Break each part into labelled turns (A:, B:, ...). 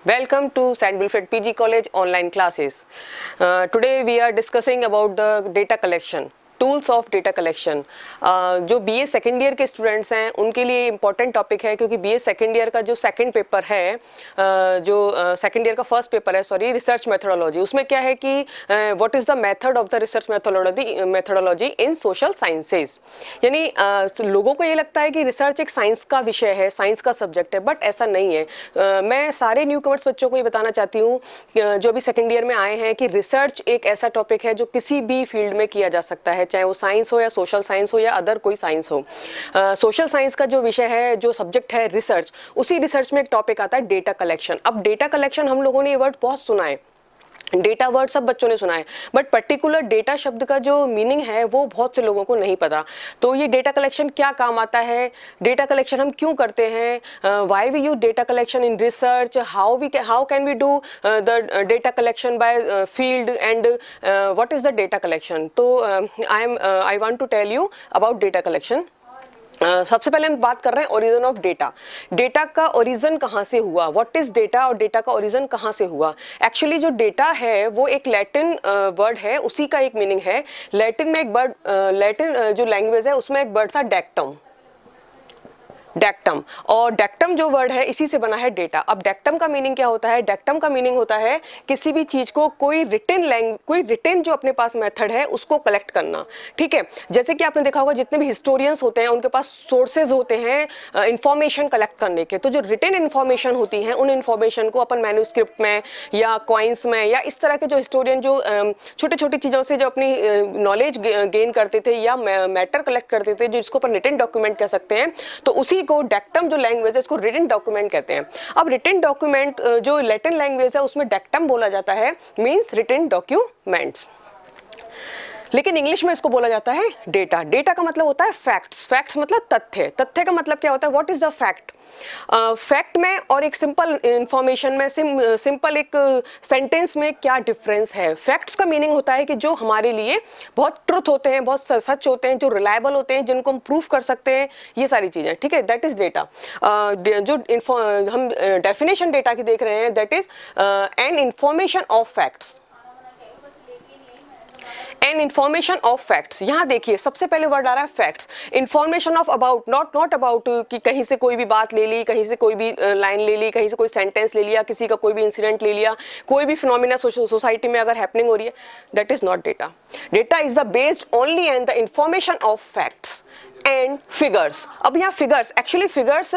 A: Welcome to St. Wilfred PG College online classes. Today we are discussing about the data collection. Tools of data collection. जो BA second year के students हैं उनके लिए important topic है, क्योंकि BA second year का जो second paper है, जो सेकेंड ईयर का फर्स्ट पेपर है, सॉरी, रिसर्च मेथोडोलॉजी, उसमें क्या है कि what is the method of the research methodology in social sciences. यानी लोगों को ये लगता है कि रिसर्च एक साइंस का विषय है, साइंस का सब्जेक्ट है, बट ऐसा नहीं है। मैं सारे न्यू कमर्स बच्चों को ये बताना चाहती हूँ जो अभी सेकेंड ईयर में आए हैं कि रिसर्च एक ऐसा टॉपिक है जो किसी भी फील्ड में किया जा सकता है, चाहे वो साइंस हो या सोशल साइंस हो या अदर कोई साइंस हो। सोशल साइंस का जो विषय है, जो सब्जेक्ट है रिसर्च, उसी रिसर्च में एक टॉपिक आता है डेटा कलेक्शन। अब डेटा कलेक्शन हम लोगों ने ये वर्ड बहुत सुना है, डेटा वर्ड सब बच्चों ने सुना है, बट पर्टिकुलर डेटा शब्द का जो मीनिंग है वो बहुत से लोगों को नहीं पता। तो ये डेटा कलेक्शन क्या काम आता है, डेटा कलेक्शन हम क्यों करते हैं, why we use data collection in research, how can we do the data collection by field and what is the data collection. तो I want to tell you about data collection. सबसे पहले हम बात कर रहे हैं ओरिजिन ऑफ डेटा। डेटा का origin कहाँ से हुआ, व्हाट इज डेटा, और डेटा का ओरिजिन कहाँ से हुआ। एक्चुअली जो डेटा है वो एक लैटिन वर्ड है, उसी का एक मीनिंग है। लैटिन में एक वर्ड, लैटिन जो लैंग्वेज है उसमें एक वर्ड था डेक्टम, डेक्टम, और डेक्टम जो वर्ड है इसी से बना है डेटा। अब डेक्टम का मीनिंग क्या होता है, डेक्टम का मीनिंग होता है किसी भी चीज को कोई रिटन जो अपने पास मेथड है उसको कलेक्ट करना। ठीक है, जैसे कि आपने देखा होगा जितने भी हिस्टोरियंस होते हैं उनके पास सोर्सेज होते हैं इंफॉर्मेशन कलेक्ट करने के। तो जो रिटन इन्फॉर्मेशन होती है उन इन्फॉर्मेशन को अपन मैन्यूस्क्रिप्ट में या कॉइन्स में या इस तरह के जो हिस्टोरियन जो छोटी छोटी चीज़ों से जो अपनी नॉलेज गेन करते थे या मैटर कलेक्ट करते थे, जो इसको अपन रिटन डॉक्यूमेंट कह सकते हैं, तो उसी को डेक्टम जो लैंग्वेज है इसको रिटन डॉक्यूमेंट कहते हैं। अब रिटन डॉक्यूमेंट जो लैटिन लैंग्वेज है उसमें डेक्टम बोला जाता है, मींस रिटन डॉक्यूमेंट्स, लेकिन इंग्लिश में इसको बोला जाता है डेटा। डेटा का मतलब होता है फैक्ट्स, फैक्ट्स मतलब तथ्य, तथ्य का मतलब क्या होता है, what is the fact. Fact में और एक सिंपल इंफॉर्मेशन में, सिंपल एक सेंटेंस में क्या डिफरेंस है। फैक्ट्स का मीनिंग होता है कि जो हमारे लिए बहुत ट्रुथ होते हैं, बहुत सच होते हैं, जो रिलायबल होते हैं, जिनको हम प्रूफ कर सकते हैं, ये सारी चीजें। ठीक है, दैट इज डेटा। जो हम डेफिनेशन डेटा की देख रहे हैं, that is an information of facts, an information of facts. यहाँ देखिए सबसे पहले वर्ड आ रहा है facts, information of about, not about कि कहीं से कोई भी बात ले ली, कहीं से कोई भी लाइन ले ली, कहीं से कोई सेंटेंस ले लिया, किसी का कोई भी इंसिडेंट ले लिया, कोई भी फिनोमिना सोसाइटी में अगर हैपनिंग हो रही है, that is not data. Data is the based only and the information of facts and figures. अब यहाँ figures, actually figures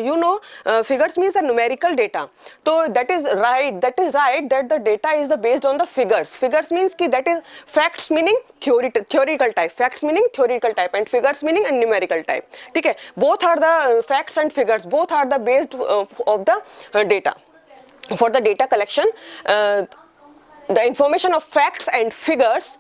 A: you know, figures means the numerical data. तो that is right that the data is the based on the figures. Figures means कि that is facts meaning theoretical type, facts meaning theoretical type and figures meaning a numerical type. ठीक है, both are the facts and figures, both are the based of the data. For the data collection, the information of facts and figures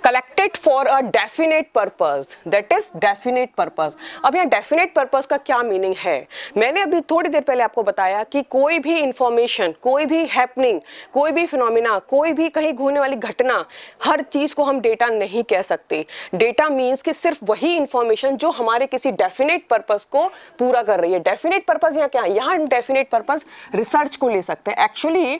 A: collected for a definite purpose, that is definite purpose. अब यहाँ definite purpose का क्या meaning है, मैंने अभी थोड़ी देर पहले आपको बताया कि कोई भी इंफॉर्मेशन, कोई भी हैपनिंग, कोई भी फिनोमिना, कोई भी कहीं घूमने वाली घटना, हर चीज को हम डेटा नहीं कह सकते। डेटा मीन्स कि सिर्फ वही इंफॉर्मेशन जो हमारे किसी डेफिनेट पर्पस को पूरा कर रही है। डेफिनेट पर्पस यहाँ क्या है, यहाँ डेफिनेट पर्पस रिसर्च को ले सकते हैं। एक्चुअली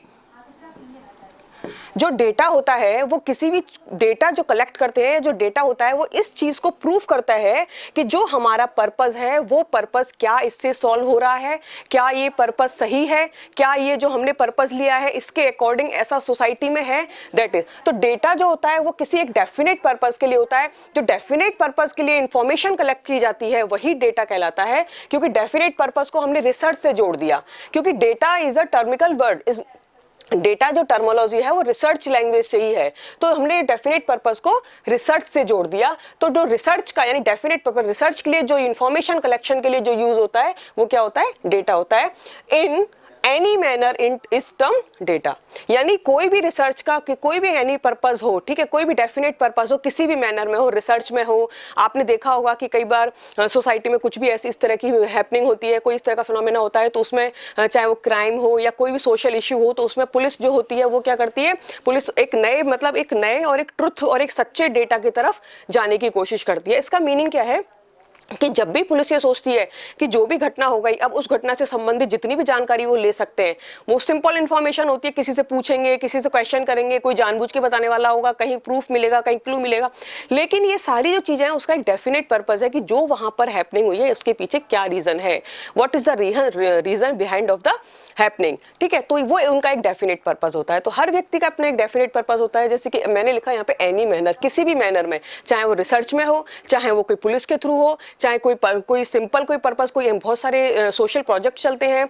A: जो डेटा होता है वो किसी भी डेटा जो कलेक्ट करते हैं, जो डेटा होता है वो इस चीज को प्रूफ करता है कि जो हमारा पर्पस है वो पर्पस क्या इससे सॉल्व हो रहा है, क्या ये पर्पस सही है, क्या ये जो हमने पर्पस लिया है इसके अकॉर्डिंग ऐसा सोसाइटी में है, दैट इज। तो डेटा जो होता है वो किसी एक डेफिनेट पर्पस के लिए होता है। जो डेफिनेट पर्पस के लिए इंफॉर्मेशन कलेक्ट की जाती है वही डेटा कहलाता है, क्योंकि डेफिनेट पर्पस को हमने रिसर्च से जोड़ दिया। क्योंकि data is a technical word, data जो टर्मोलॉजी है वो रिसर्च लैंग्वेज से ही है, तो हमने डेफिनेट पर्पस को रिसर्च से जोड़ दिया। तो जो रिसर्च का यानी डेफिनेट पर्पस, रिसर्च के लिए जो इंफॉर्मेशन कलेक्शन के लिए जो यूज होता है वो क्या होता है, डेटा होता है। इन एनी मैनर इन इस टर्म डेटा, यानी कोई भी रिसर्च का कि कोई भी एनी पर्पस हो, ठीक है, कोई भी डेफिनेट पर्पस हो, किसी भी मैनर में हो, रिसर्च में हो। आपने देखा होगा कि कई बार सोसाइटी में कुछ भी ऐसी इस तरह की हैपनिंग होती है, कोई इस तरह का फिनोमेना होता है, तो उसमें चाहे वो क्राइम हो या कोई भी सोशल इश्यू हो, तो उसमें पुलिस जो होती है वो क्या करती है, पुलिस एक नए और एक ट्रुथ और एक सच्चे डेटा की तरफ जाने की कोशिश करती है। इसका मीनिंग क्या है कि जब भी पुलिस ये सोचती है कि जो भी घटना हो गई, अब उस घटना से संबंधित जितनी भी जानकारी वो ले सकते हैं, वो सिंपल इन्फॉर्मेशन होती है, किसी से पूछेंगे, किसी से क्वेश्चन करेंगे, कोई जानबूझ के बताने वाला होगा, कहीं प्रूफ मिलेगा, कहीं क्लू मिलेगा। लेकिन ये सारी जो चीजें हैं उसका एक डेफिनेट पर्पज है कि जो वहां पर हैपनिंग हुई है उसके पीछे क्या रीजन है, what is the reason behind of the happening. ठीक है, तो वो उनका एक डेफिनेट पर्पज होता है। तो हर व्यक्ति का अपना एक डेफिनेट पर्पज होता है। जैसे कि मैंने लिखा यहाँ पे एनी मैनर, किसी भी मैनर में, चाहे वो रिसर्च में हो, चाहे वो कोई पुलिस के थ्रू हो, चाहे कोई सिंपल कोई पर्पस, कोई बहुत सारे सोशल प्रोजेक्ट चलते हैं,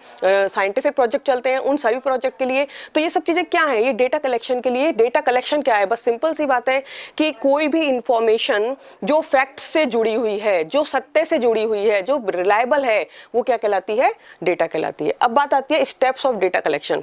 A: साइंटिफिक प्रोजेक्ट चलते हैं, उन सभी प्रोजेक्ट के लिए। तो ये सब चीजें क्या है, ये डेटा कलेक्शन के लिए। डेटा कलेक्शन क्या है, बस सिंपल सी बात है कि कोई भी इंफॉर्मेशन जो फैक्ट से जुड़ी हुई है, जो सत्य से जुड़ी हुई है, जो रिलायबल है, वो क्या कहलाती है, डेटा कहलाती है। अब बात आती है steps of data collection.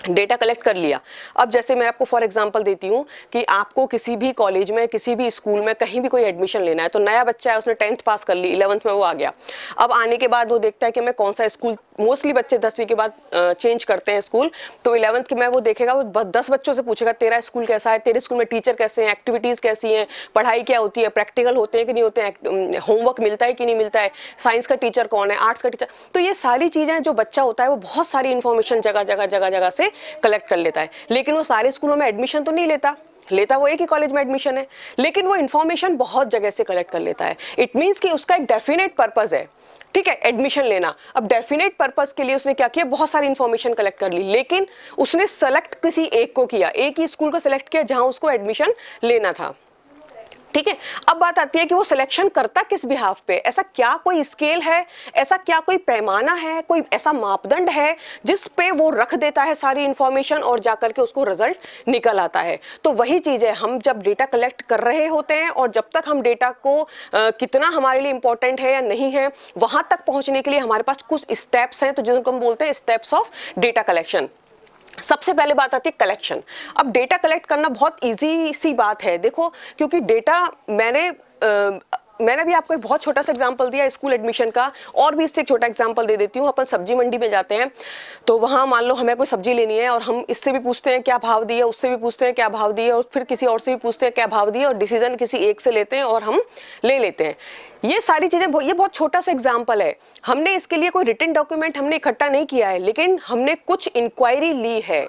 A: Data collect कर लिया। अब जैसे मैं आपको फॉर एग्जांपल देती हूँ कि आपको किसी भी कॉलेज में, किसी भी स्कूल में, कहीं भी कोई एडमिशन लेना है, तो नया बच्चा है, उसने 10th पास कर ली, 11th में वो आ गया। अब आने के बाद वो देखता है कि मैं कौन सा स्कूल, मोस्टली बच्चे 10वीं के बाद चेंज करते हैं स्कूल, तो 11th के में वो देखेगा, वो 10 बच्चों से पूछेगा तेरा स्कूल कैसा है, तेरे स्कूल में टीचर कैसे हैं, एक्टिविटीज़ कैसी हैं, पढ़ाई क्या होती है, प्रैक्टिकल होते हैं कि नहीं होते हैं, होमवर्क मिलता है कि नहीं मिलता है, साइंस का टीचर कौन है, आर्ट्स का टीचर। तो ये सारी चीज़ें जो बच्चा होता है वो बहुत सारी इन्फॉर्मेशन जगह जगह से कलेक्ट कर लेता है। लेकिन वो सारे स्कूलों में एडमिशन तो नहीं लेता वो एक ही कॉलेज में एडमिशन है, लेकिन वो इन्फॉर्मेशन बहुत जगह से कलेक्ट कर लेता है। इट मींस कि उसका एक डेफिनेट पर्पस है, ठीक है, एडमिशन लेना। अब डेफिनेट पर्पस के लिए उसने क्या किया, बहुत सारी इन्फॉर्मेशन कलेक्ट कर ली, लेकिन उसने सेलेक्ट किसी एक को किया, एक ही स्कूल को सेलेक्ट किया जहां उसको एडमिशन लेना था। ठीक है, अब बात आती है कि वो सिलेक्शन करता किस बिहाफ पे, ऐसा क्या कोई स्केल है, ऐसा क्या कोई पैमाना है, कोई ऐसा मापदंड है जिस पे वो रख देता है सारी इंफॉर्मेशन और जाकर के उसको रिजल्ट निकल आता है। तो वही चीज है, हम जब डेटा कलेक्ट कर रहे होते हैं और जब तक हम डेटा को कितना हमारे लिए इंपॉर्टेंट है या नहीं है, वहां तक पहुंचने के लिए हमारे पास कुछ स्टेप्स हैं, तो जिनको हम बोलते हैं स्टेप्स ऑफ डेटा कलेक्शन। सबसे पहले बात आती है कलेक्शन। अब डेटा कलेक्ट करना बहुत इजी सी बात है, देखो, क्योंकि डेटा मैंने भी आपको एक बहुत छोटा सा एग्जांपल दिया स्कूल एडमिशन का, और भी इससे एक छोटा एग्जांपल दे देती हूँ। अपन सब्जी मंडी में जाते हैं, तो वहाँ मान लो हमें कोई सब्जी लेनी है और हम इससे भी पूछते हैं क्या भाव दिए, उससे भी पूछते हैं क्या भाव दिए, और फिर किसी और से भी पूछते हैं क्या भाव दिए, और डिसीजन किसी एक से लेते हैं और हम ले लेते हैं। ये सारी चीजें, ये बहुत छोटा सा एग्जाम्पल है। हमने इसके लिए कोई रिटन डॉक्यूमेंट हमने इकट्ठा नहीं किया है, लेकिन हमने कुछ इंक्वायरी ली है।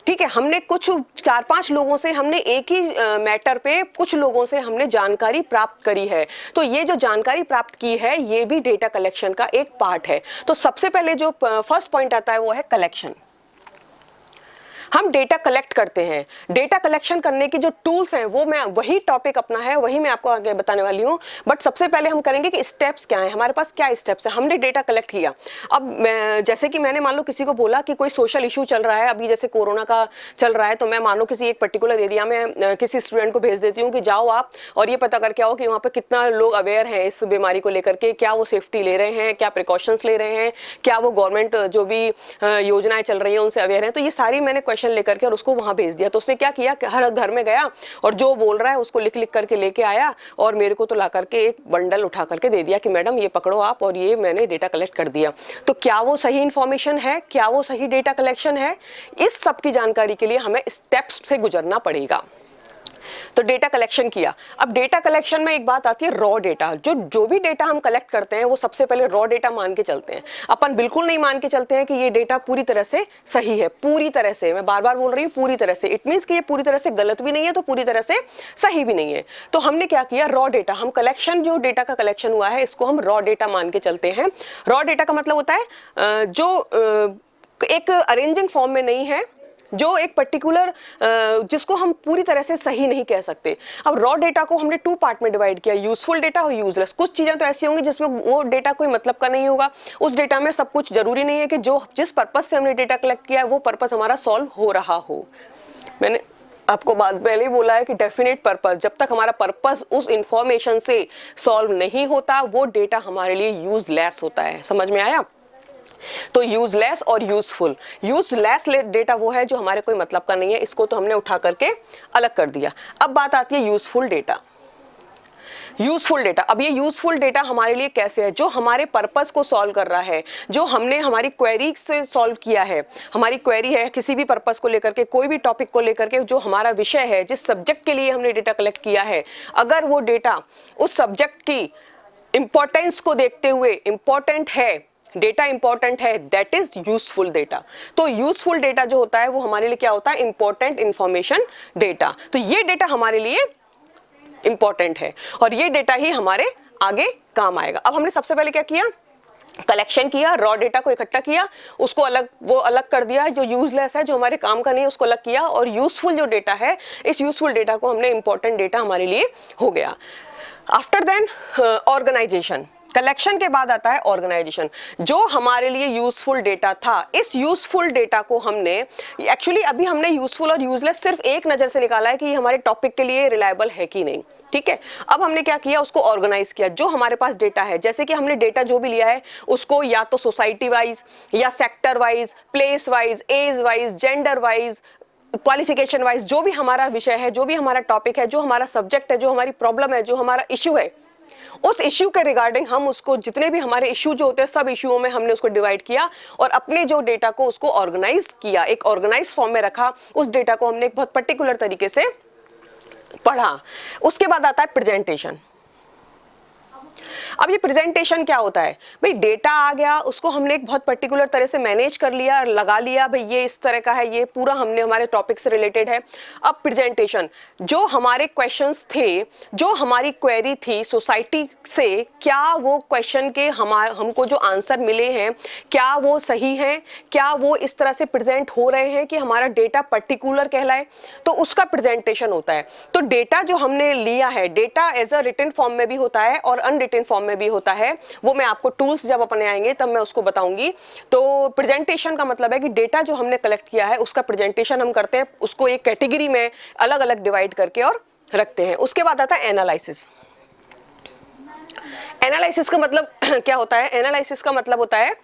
A: ठीक है, हमने कुछ 4-5 लोगों से, हमने एक ही मैटर पे कुछ लोगों से हमने जानकारी प्राप्त करी है। तो ये जो जानकारी प्राप्त की है, ये भी डेटा कलेक्शन का एक पार्ट है। तो सबसे पहले जो फर्स्ट पॉइंट आता है वो है कलेक्शन। हम डेटा कलेक्ट करते हैं। डेटा कलेक्शन करने की जो टूल्स हैं, वो मैं वही टॉपिक अपना है, वही मैं आपको आगे बताने वाली हूँ। बट सबसे पहले हम करेंगे कि स्टेप्स क्या है, हमारे पास क्या स्टेप्स है। हमने डेटा कलेक्ट किया, अब जैसे कि मैंने मान लो किसी को बोला कि कोई सोशल इशू चल रहा है, अभी जैसे कोरोना का चल रहा है, तो मैं मान लो किसी एक पर्टिकुलर एरिया में किसी स्टूडेंट को भेज देती हूँ कि जाओ आप और ये पता करके आओ कि वहाँ पर कितना लोग अवेयर हैं इस बीमारी को लेकर के, क्या वो सेफ्टी ले रहे हैं, क्या प्रिकॉशंस ले रहे हैं, क्या वो गवर्नमेंट जो भी योजनाएं चल रही हैं उनसे अवेयर हैं। तो ये सारी मैंने लेकर के और उसको वहां भेज दिया। तो उसने क्या किया, हर घर में गया और जो बोल रहा है उसको लिख लिख करके लेके आया, और मेरे को तो ला करके एक बंडल उठा करके दे दिया कि मैडम ये पकड़ो आप, और ये मैंने डेटा कलेक्ट कर दिया। तो क्या वो सही इंफॉर्मेशन है, क्या वो सही डेटा कलेक्शन है, इस सब की जानकारी के लिए हमें स्टेप्स से गुजरना पड़ेगा। तो डेटा कलेक्शन किया। अब डेटा कलेक्शन में एक बात आती है रॉ डेटा। जो भी डेटा हम कलेक्ट करते हैं वो सबसे पहले रॉ डेटा मान के चलते हैं। अपन बिल्कुल नहीं मान के चलते हैं कि ये डेटा पूरी तरह से सही है, पूरी तरह से, मैं बार बार बोल रही हूँ पूरी तरह से। इट मींस कि ये पूरी तरह से गलत भी नहीं है तो पूरी तरह से सही भी नहीं है। तो हमने क्या किया, रॉ डेटा, हम कलेक्शन, जो डेटा का कलेक्शन हुआ है इसको हम रॉ डेटा मान के चलते हैं। रॉ डेटा का मतलब होता है जो एक अरेंजिंग फॉर्म में नहीं है, जो एक पर्टिकुलर जिसको हम पूरी तरह से सही नहीं कह सकते। अब रॉ डेटा को हमने 2 पार्ट में डिवाइड किया, यूजफुल डेटा और यूजलेस। कुछ चीजें तो ऐसी होंगी जिसमें वो डेटा कोई मतलब का नहीं होगा, उस डेटा में सब कुछ जरूरी नहीं है कि जो जिस पर्पज से हमने डेटा कलेक्ट किया है वो पर्पज हमारा सॉल्व हो रहा हो। मैंने आपको बात पहले ही बोला है कि डेफिनेट पर्पस, जब तक हमारा पर्पस उस इंफॉर्मेशन से सॉल्व नहीं होता वो डेटा हमारे लिए यूजलेस होता है। समझ में आया? तो यूजलेस और यूजफुल। यूजलेस डेटा वो है जो हमारे कोई मतलब का नहीं है, इसको तो हमने उठा करके अलग कर दिया। अब बात आती है यूजफुल डेटा। यूजफुल डेटा, अब ये यूजफुल डेटा हमारे लिए कैसे है, जो हमारे पर्पस को सॉल्व कर रहा है, जो हमने हमारी क्वेरी से सॉल्व किया है। हमारी क्वेरी है किसी भी पर्पस को लेकर के, कोई भी टॉपिक को लेकर के, जो हमारा विषय है, जिस सब्जेक्ट के लिए हमने डेटा कलेक्ट किया है, अगर वो डेटा उस सब्जेक्ट की इंपॉर्टेंस को देखते हुए इंपॉर्टेंट है, डेटा इंपॉर्टेंट है, दैट इज यूजफुल डेटा। तो यूजफुल डेटा जो होता है वो हमारे लिए क्या होता है, इंपॉर्टेंट इंफॉर्मेशन डेटा। तो ये डेटा हमारे लिए इंपॉर्टेंट है और ये डेटा ही हमारे आगे काम आएगा। अब हमने सबसे पहले क्या किया, कलेक्शन किया, रॉ डेटा को इकट्ठा किया, उसको अलग कर दिया, जो यूजलेस है, जो हमारे काम का नहीं है, उसको अलग किया, और यूजफुल जो डेटा है, इस यूजफुल डेटा को हमने इंपॉर्टेंट डेटा हमारे लिए हो गया। आफ्टर देन ऑर्गेनाइजेशन, कलेक्शन के बाद आता है ऑर्गेनाइजेशन। जो हमारे लिए यूजफुल डेटा था, इस यूजफुल डेटा को हमने एक्चुअली अभी हमने यूजफुल और यूजलेस सिर्फ एक नजर से निकाला है कि ये हमारे टॉपिक के लिए रिलायबल है कि नहीं, ठीक है। अब हमने क्या किया, उसको ऑर्गेनाइज किया। जो हमारे पास डेटा है, जैसे कि हमने डेटा जो भी लिया है उसको या तो सोसाइटी वाइज या sector wise, place wise, age wise, gender wise, qualification wise, जो भी हमारा विषय है, जो भी हमारा टॉपिक है, जो हमारा सब्जेक्ट है, जो हमारी प्रॉब्लम है, जो हमारा इश्यू है, उस इश्यू के रिगार्डिंग हम उसको, जितने भी हमारे इश्यू जो होते हैं सब इश्यूओं में हमने उसको डिवाइड किया और अपने जो डेटा को उसको ऑर्गेनाइज किया, एक ऑर्गेनाइज फॉर्म में रखा। उस डेटा को हमने एक बहुत पर्टिकुलर तरीके से पढ़ा। उसके बाद आता है प्रेजेंटेशन। अब ये प्रेजेंटेशन क्या होता है भाई, डेटा आ गया, उसको हमने एक बहुत पर्टिकुलर तरह से मैनेज कर लिया, लगा लिया, भाई ये इस तरह का है, ये पूरा हमने हमारे टॉपिक से रिलेटेड है। अब प्रेजेंटेशन, जो हमारे क्वेश्चंस थे, जो हमारी क्वेरी थी सोसाइटी से, क्या वो क्वेश्चन के हमको जो आंसर मिले हैं क्या वो सही हैं, क्या वो इस तरह से प्रेजेंट हो रहे हैं कि हमारा डेटा पर्टिकुलर कहलाए, तो उसका प्रेजेंटेशन होता है। तो डेटा जो हमने लिया है, data as a written form में भी होता है और अनरिटन फॉर्म में भी होता है, वो मैं आपको टूल्स जब अपने आएंगे तब मैं उसको बताऊंगी। तो प्रेजेंटेशन का मतलब है कि डेटा जो हमने कलेक्ट किया है उसका प्रेजेंटेशन हम करते हैं, उसको एक कैटेगरी में अलग अलग डिवाइड करके और रखते हैं। उसके बाद आता है एनालिसिस। एनालिसिस का मतलब क्या होता है, एनालिसिस का मतलब होता है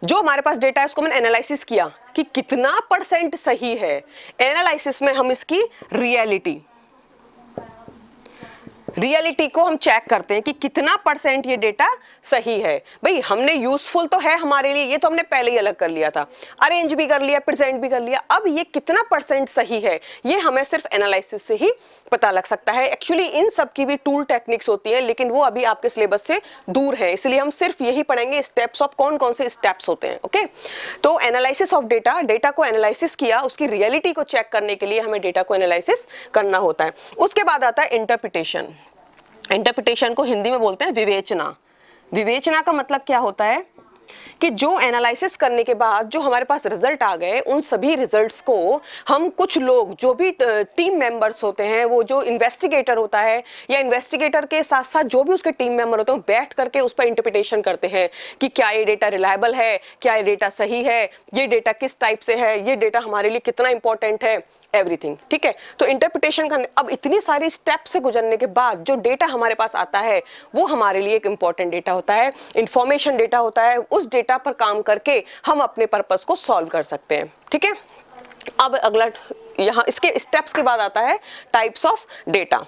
A: जो हमारे पास डेटा है उसको मैंने एनालिसिस किया कि कितना परसेंट सही है। एनालिसिस में हम इसकी रियलिटी को हम चेक करते हैं कि कितना परसेंट ये डेटा सही है। भाई हमने यूजफुल तो है हमारे लिए, ये तो हमने पहले ही अलग कर लिया था, अरेंज भी कर लिया, प्रेजेंट भी कर लिया, अब ये कितना परसेंट सही है ये हमें सिर्फ एनालिसिस से ही पता लग सकता है। एक्चुअली इन सब की भी टूल टेक्निक्स होती हैं लेकिन वो अभी आपके सिलेबस से दूर है, इसलिए हम सिर्फ यही पढ़ेंगे स्टेप्स ऑफ कौन कौन से स्टेप्स होते हैं। ओके, तो एनालिसिस ऑफ डेटा, डेटा को एनालिसिस किया, उसकी रियलिटी को चेक करने के लिए हमें डेटा को एनालिसिस करना होता है। उसके बाद आता है इंटरप्रिटेशन। इंटरप्रिटेशन को हिंदी में बोलते हैं विवेचना। विवेचना का मतलब क्या होता है कि जो एनालिसिस करने के बाद जो हमारे पास रिजल्ट आ गए, उन सभी रिजल्ट्स को हम, कुछ लोग जो भी टीम मेंबर्स होते हैं, वो जो इन्वेस्टिगेटर होता है या इन्वेस्टिगेटर के साथ साथ जो भी उसके टीम मेंबर होते हैं, बैठ करके उस पर इंटरप्रिटेशन करते हैं कि क्या ये डेटा रिलायबल है, क्या ये डेटा सही है, ये डेटा किस टाइप से है, ये डेटा हमारे लिए कितना इंपॉर्टेंट है, एवरीथिंग। ठीक है, तो इंटरप्रिटेशन करने, अब इतनी सारी स्टेप से गुजरने के बाद जो डेटा हमारे पास आता है वो हमारे लिए एक इंपॉर्टेंट डेटा होता है, इंफॉर्मेशन डेटा होता है। उस डेटा पर काम करके हम अपने पर्पस को सॉल्व कर सकते हैं। ठीक है, अब अगला यहाँ इसके स्टेप्स के बाद आता है टाइप्स ऑफ डेटा।